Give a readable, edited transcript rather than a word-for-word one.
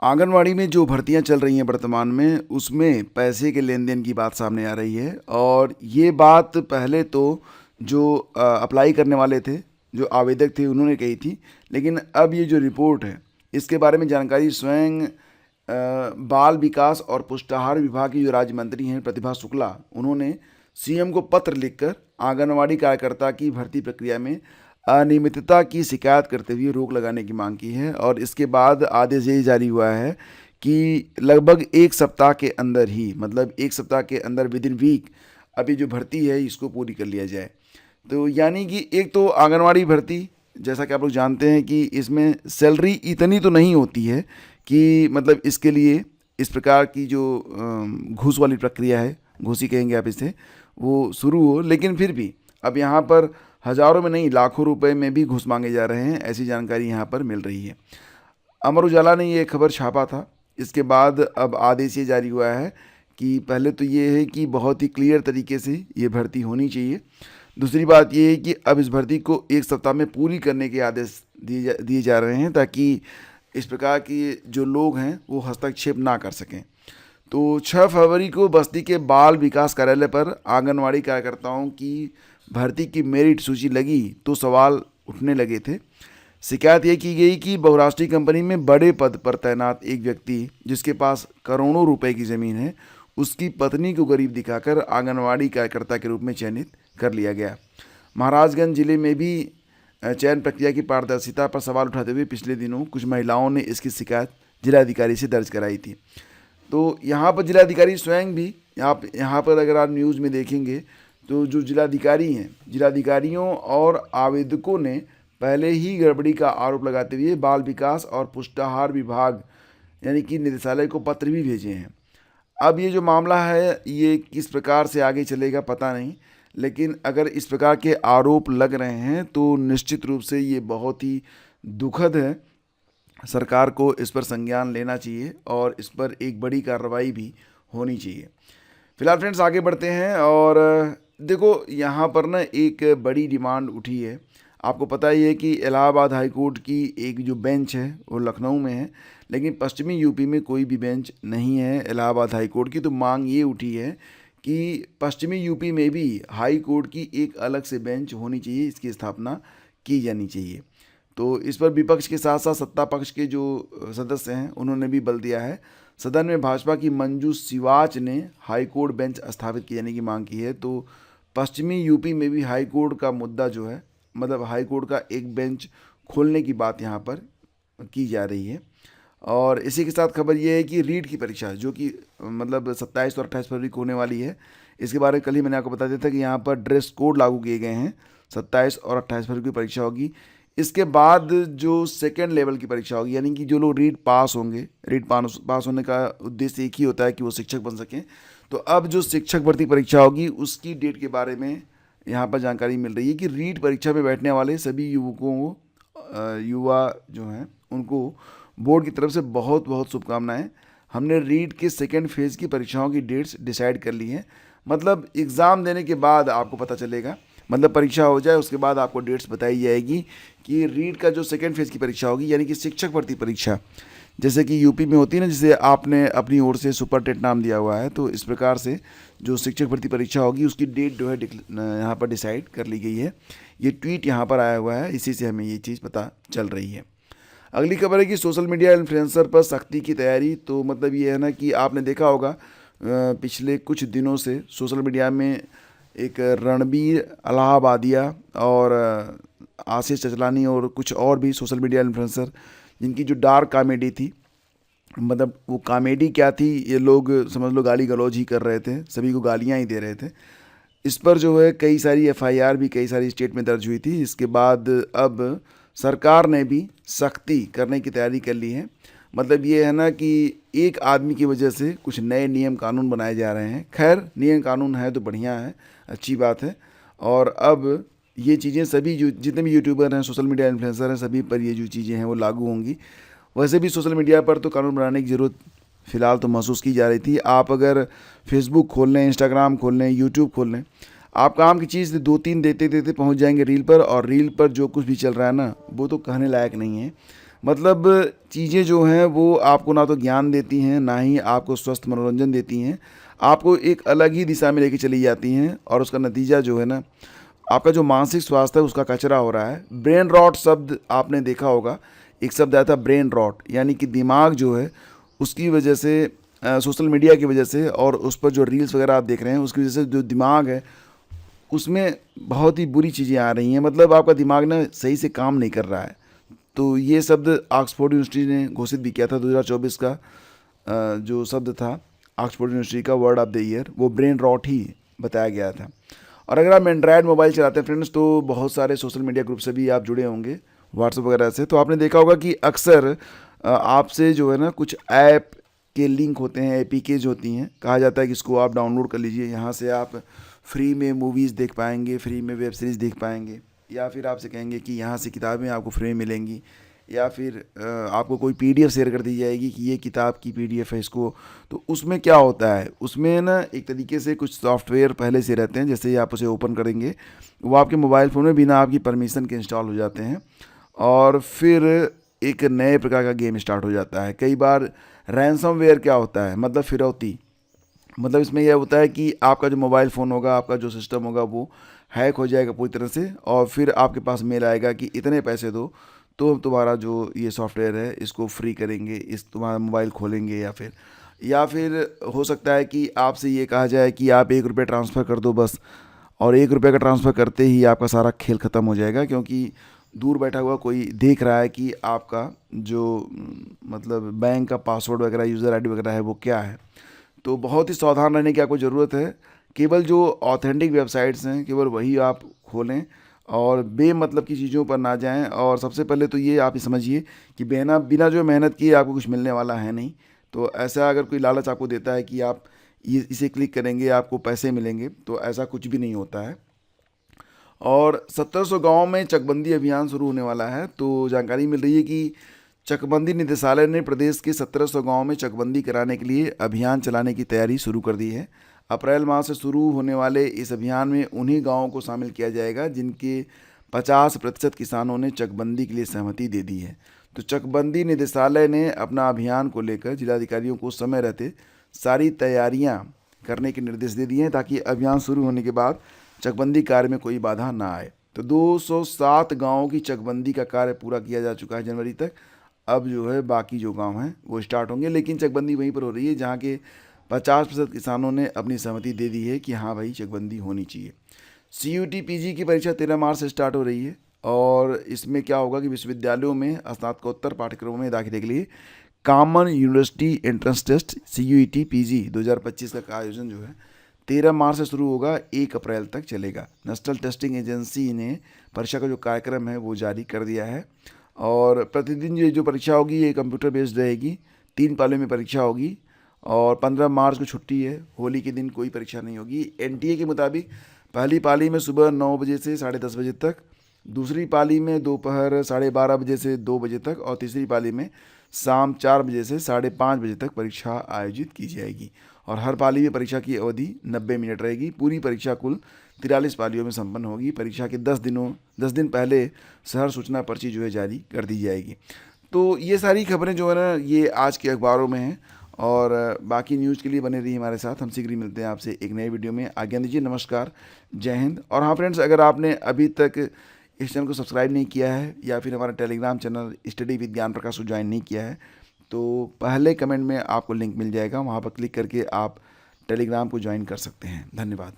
आंगनवाड़ी में जो भर्तियां चल रही हैं वर्तमान में, उसमें पैसे के लेन देन की बात सामने आ रही है। और ये बात पहले तो जो अप्लाई करने वाले थे, जो आवेदक थे, उन्होंने कही थी। लेकिन अब ये जो रिपोर्ट है, इसके बारे में जानकारी स्वयं बाल विकास और पुष्टाहार विभाग की जो राज्य मंत्री हैं प्रतिभा शुक्ला, उन्होंने सीएम को पत्र लिखकर आंगनवाड़ी कार्यकर्ता की भर्ती प्रक्रिया में अनियमितता की शिकायत करते हुए रोक लगाने की मांग की है। और इसके बाद आदेश ये जारी हुआ है कि लगभग एक सप्ताह के अंदर ही, मतलब एक सप्ताह के अंदर विद इन वीक, अभी जो भर्ती है इसको पूरी कर लिया जाए। तो यानी कि एक तो आंगनवाड़ी भर्ती, जैसा कि आप लोग जानते हैं कि इसमें सैलरी इतनी तो नहीं होती है कि मतलब इसके लिए इस प्रकार की जो घूस वाली प्रक्रिया है, घूसी कहेंगे आप इसे, वो शुरू हो। लेकिन फिर भी अब यहाँ पर हज़ारों में नहीं, लाखों रुपए में भी घूस मांगे जा रहे हैं, ऐसी जानकारी यहाँ पर मिल रही है। अमर उजाला ने ये खबर छापा था। इसके बाद अब आदेश ये जारी हुआ है कि पहले तो ये है कि बहुत ही क्लियर तरीके से ये भर्ती होनी चाहिए। दूसरी बात ये है कि अब इस भर्ती को एक सप्ताह में पूरी करने के आदेश दिए जा रहे हैं, ताकि इस प्रकार की जो लोग हैं वो हस्तक्षेप ना कर सकें। तो 6 फरवरी को बस्ती के बाल विकास कार्यालय पर आंगनवाड़ी कार्यकर्ताओं की भर्ती की मेरिट सूची लगी तो सवाल उठने लगे थे। शिकायत ये की गई कि बहुराष्ट्रीय कंपनी में बड़े पद पर तैनात एक व्यक्ति, जिसके पास करोड़ों रुपए की ज़मीन है, उसकी पत्नी को गरीब दिखाकर आंगनवाड़ी कार्यकर्ता के रूप में चयनित कर लिया गया। महाराजगंज जिले में भी चयन प्रक्रिया की पारदर्शिता पर सवाल उठाते हुए पिछले दिनों कुछ महिलाओं ने इसकी शिकायत जिलाधिकारी से दर्ज कराई थी। तो यहाँ पर जिलाधिकारी स्वयं भी, आप यहाँ पर अगर आप न्यूज़ में देखेंगे तो जो जिलाधिकारी हैं, जिलाधिकारियों और आवेदकों ने पहले ही गड़बड़ी का आरोप लगाते हुए बाल विकास और पुष्टाहार विभाग यानी कि निदेशालय को पत्र भी भेजे हैं। अब ये जो मामला है ये किस प्रकार से आगे चलेगा पता नहीं, लेकिन अगर इस प्रकार के आरोप लग रहे हैं तो निश्चित रूप से ये बहुत ही दुखद है। सरकार को इस पर संज्ञान लेना चाहिए और इस पर एक बड़ी कार्रवाई भी होनी चाहिए। फिलहाल फ्रेंड्स आगे बढ़ते हैं और देखो यहाँ पर ना एक बड़ी डिमांड उठी है। आपको पता ही है कि इलाहाबाद हाई कोर्ट की एक जो बेंच है वो लखनऊ में है, लेकिन पश्चिमी यूपी में कोई भी बेंच नहीं है इलाहाबाद हाई कोर्ट की। तो मांग ये उठी है कि पश्चिमी यूपी में भी हाई कोर्ट की एक अलग से बेंच होनी चाहिए, इसकी स्थापना की जानी चाहिए। तो इस पर विपक्ष के साथ साथ सत्ता पक्ष के जो सदस्य हैं उन्होंने भी बल दिया है। सदन में भाजपा की मंजू सिवाच ने हाई कोर्ट बेंच स्थापित किए जाने की मांग की है। तो पश्चिमी यूपी में भी हाई कोर्ट का मुद्दा जो है, मतलब हाई कोर्ट का एक बेंच खोलने की बात यहाँ पर की जा रही है। और इसी के साथ खबर ये है कि रीट की परीक्षा जो कि मतलब 27 और 28 फरवरी को होने वाली है, इसके बारे में कल ही मैंने आपको बता दिया था कि यहाँ पर ड्रेस कोड लागू किए गए हैं। 27 और 28 फरवरी की परीक्षा होगी। इसके बाद जो सेकेंड लेवल की परीक्षा होगी, यानी कि जो लोग रीट पास होंगे, रीट पास होने का उद्देश्य एक ही होता है कि वो शिक्षक बन सकें। तो अब जो शिक्षक भर्ती परीक्षा होगी उसकी डेट के बारे में यहाँ पर जानकारी मिल रही है कि रीट परीक्षा में बैठने वाले सभी युवकों को, युवा जो हैं उनको बोर्ड की तरफ से बहुत बहुत शुभकामनाएं। हमने रीट के सेकेंड फेज़ की परीक्षाओं की डेट्स डिसाइड कर ली हैं। मतलब एग्ज़ाम देने के बाद आपको पता चलेगा, मतलब परीक्षा हो जाए उसके बाद आपको डेट्स बताई जाएगी कि रीट का जो सेकेंड फेज़ की परीक्षा होगी, यानी कि शिक्षक भर्ती परीक्षा, जैसे कि यूपी में होती है ना, जिसे आपने अपनी ओर से सुपर टेट नाम दिया हुआ है, तो इस प्रकार से जो शिक्षक भर्ती परीक्षा होगी उसकी डेट जो है यहाँ पर डिसाइड कर ली गई है। ये ट्वीट यहाँ पर आया हुआ है, इसी से हमें ये चीज़ पता चल रही है। अगली खबर है कि सोशल मीडिया इन्फ्लुएंसर पर सख्ती की तैयारी। तो मतलब ये है ना कि आपने देखा होगा पिछले कुछ दिनों से सोशल मीडिया में एक रणबीर इलाहाबादिया और आशीष चचलानी और कुछ और भी सोशल मीडिया इन्फ्लुएंसर, जिनकी जो डार्क कॉमेडी थी, मतलब वो कॉमेडी क्या थी, ये लोग समझ लो गाली गलौज ही कर रहे थे, सभी को गालियां ही दे रहे थे। इस पर जो है कई सारी एफआईआर भी कई सारी स्टेट में दर्ज हुई थी। इसके बाद अब सरकार ने भी सख्ती करने की तैयारी कर ली है। मतलब ये है ना कि एक आदमी की वजह से कुछ नए नियम कानून बनाए जा रहे हैं। खैर नियम कानून है तो बढ़िया है, अच्छी बात है। और अब ये चीज़ें सभी जो जितने भी यूट्यूबर हैं, सोशल मीडिया इन्फ्लुएंसर हैं, सभी पर ये जो चीज़ें हैं वो लागू होंगी। वैसे भी सोशल मीडिया पर तो कानून बनाने की ज़रूरत फ़िलहाल तो महसूस की जा रही थी। आप अगर फेसबुक खोल लें, इंस्टाग्राम खोल लें, यूट्यूब खोल लें, आप काम की चीज़ 2-3 देते देते पहुंच जाएंगे रील पर, और रील पर जो कुछ भी चल रहा है ना वो तो कहने लायक नहीं है। मतलब चीज़ें जो हैं वो आपको ना तो ज्ञान देती हैं, ना ही आपको स्वस्थ मनोरंजन देती हैं, आपको एक अलग ही दिशा में लेके चली जाती हैं, और उसका नतीजा जो है ना, आपका जो मानसिक स्वास्थ्य है उसका कचरा हो रहा है। ब्रेन रॉट शब्द आपने देखा होगा, एक शब्द आया था ब्रेन रॉट, यानी कि दिमाग जो है उसकी वजह से, सोशल मीडिया की वजह से और उस पर जो रील्स वगैरह आप देख रहे हैं उसकी वजह से जो दिमाग है उसमें बहुत ही बुरी चीज़ें आ रही हैं। मतलब आपका दिमाग ना सही से काम नहीं कर रहा है। तो ये शब्द ऑक्सफोर्ड यूनिवर्सिटी ने घोषित भी किया था 2024 का, जो शब्द था ऑक्सफोर्ड यूनिवर्सिटी का वर्ड ऑफ द ईयर, वो ब्रेन रॉट ही बताया गया था। और अगर आप एंड्रॉयड मोबाइल चलाते हैं फ्रेंड्स, तो बहुत सारे सोशल मीडिया ग्रुप से भी आप जुड़े होंगे, व्हाट्सएप वगैरह से, तो आपने देखा होगा कि अक्सर आपसे जो है ना कुछ ऐप के लिंक होते हैं, एपीकेज होती हैं, कहा जाता है कि इसको आप डाउनलोड कर लीजिए, यहाँ से आप फ्री में मूवीज़ देख पाएंगे, फ्री में वेब सीरीज़ देख पाएंगे, या फिर आपसे कहेंगे कि यहाँ से किताबें आपको फ्री में मिलेंगी, या फिर आपको कोई पीडीएफ शेयर कर दी जाएगी कि ये किताब की पीडीएफ है इसको। तो उसमें क्या होता है, उसमें ना एक तरीके से कुछ सॉफ्टवेयर पहले से रहते हैं, जैसे ही आप उसे ओपन करेंगे वो आपके मोबाइल फ़ोन में बिना आपकी परमिशन के इंस्टॉल हो जाते हैं, और फिर एक नए प्रकार का गेम स्टार्ट हो जाता है। कई बार रैंसमवेयर क्या होता है, मतलब फिरौती, मतलब इसमें यह होता है कि आपका जो मोबाइल फ़ोन होगा, आपका जो सिस्टम होगा वो हैक हो जाएगा पूरी तरह से, और फिर आपके पास मेल आएगा कि इतने पैसे दो तो हम तुम्हारा जो ये सॉफ्टवेयर है इसको फ्री करेंगे, इस तुम्हारा मोबाइल खोलेंगे, या फिर हो सकता है कि आपसे ये कहा जाए कि आप 1 रुपये ट्रांसफ़र कर दो बस, और 1 रुपये का ट्रांसफ़र करते ही आपका सारा खेल ख़त्म हो जाएगा, क्योंकि दूर बैठा हुआ कोई देख रहा है कि आपका जो मतलब बैंक का पासवर्ड वगैरह, यूज़र आईडी वगैरह है वो क्या है। तो बहुत ही सावधान रहने की आपको ज़रूरत है। केवल जो ऑथेंटिक वेबसाइट्स हैं केवल वही आप खोलें, और बेमतलब की चीज़ों पर ना जाएं। और सबसे पहले तो ये आप समझिए कि बिना बिना जो मेहनत किए आपको कुछ मिलने वाला है नहीं। तो ऐसा अगर कोई लालच आपको देता है कि आप ये इसे क्लिक करेंगे आपको पैसे मिलेंगे, तो ऐसा कुछ भी नहीं होता है। और 1700 गाँव में चकबंदी अभियान शुरू होने वाला है। तो जानकारी मिल रही है कि चकबंदी निदेशालय ने प्रदेश के 1700 गाँव में चकबंदी कराने के लिए अभियान चलाने की तैयारी शुरू कर दी है। अप्रैल माह से शुरू होने वाले इस अभियान में उन्हीं गाँवों को शामिल किया जाएगा जिनके 50% किसानों ने चकबंदी के लिए सहमति दे दी है। तो चकबंदी निदेशालय ने अपना अभियान को लेकर जिलाधिकारियों को समय रहते सारी तैयारियां करने के निर्देश दे दिए हैं, ताकि अभियान शुरू होने के बाद चकबंदी कार्य में कोई बाधा ना आए। तो 207 गाँवों की चकबंदी का कार्य पूरा किया जा चुका है जनवरी तक। अब जो है बाकी जो गांव हैं वो स्टार्ट होंगे, लेकिन चकबंदी वहीं पर हो रही है जहां के 50% किसानों ने अपनी सहमति दे दी है कि हाँ भाई चकबंदी होनी चाहिए। CUT PG की परीक्षा 13 मार्च से स्टार्ट हो रही है, और इसमें क्या होगा कि विश्वविद्यालयों में स्नातकोत्तर पाठ्यक्रमों में दाखिले के लिए common university entrance test CUET PG 2025 का आयोजन जो है 13 मार्च से शुरू होगा, 1 अप्रैल तक चलेगा। नेशनल टेस्टिंग एजेंसी ने परीक्षा का जो कार्यक्रम है वो जारी कर दिया है, और प्रतिदिन ये जो परीक्षा होगी ये कंप्यूटर बेस्ड रहेगी। 3 पालियों में परीक्षा होगी, और 15 मार्च को छुट्टी है, होली के दिन कोई परीक्षा नहीं होगी। NTA के मुताबिक पहली पाली में सुबह 9 बजे से 10:30 बजे तक, दूसरी पाली में दोपहर 12:30 बजे से 2 बजे तक, और तीसरी पाली में शाम 4 बजे से 5:30 बजे तक परीक्षा आयोजित की जाएगी। और हर पाली में परीक्षा की अवधि 90 मिनट रहेगी। पूरी परीक्षा कुल 43 पालियों में संपन्न होगी। परीक्षा के 10 दिन पहले शहर सूचना पर्ची जो है जारी कर दी जाएगी। तो ये सारी खबरें जो है ना ये आज के अखबारों में हैं, और बाकी न्यूज़ के लिए बने रहिए हमारे साथ। हम शीघ्र ही मिलते हैं आपसे एक नए वीडियो में। आज्ञा दीजिए, नमस्कार, जय हिंद। और हाँ फ्रेंड्स, अगर आपने अभी तक इस चैनल को सब्सक्राइब नहीं किया है, या फिर हमारा टेलीग्राम चैनल स्टडी विद ज्ञान प्रकाश को ज्वाइन नहीं किया है, तो पहले कमेंट में आपको लिंक मिल जाएगा, वहाँ पर क्लिक करके आप टेलीग्राम को ज्वाइन कर सकते हैं। धन्यवाद।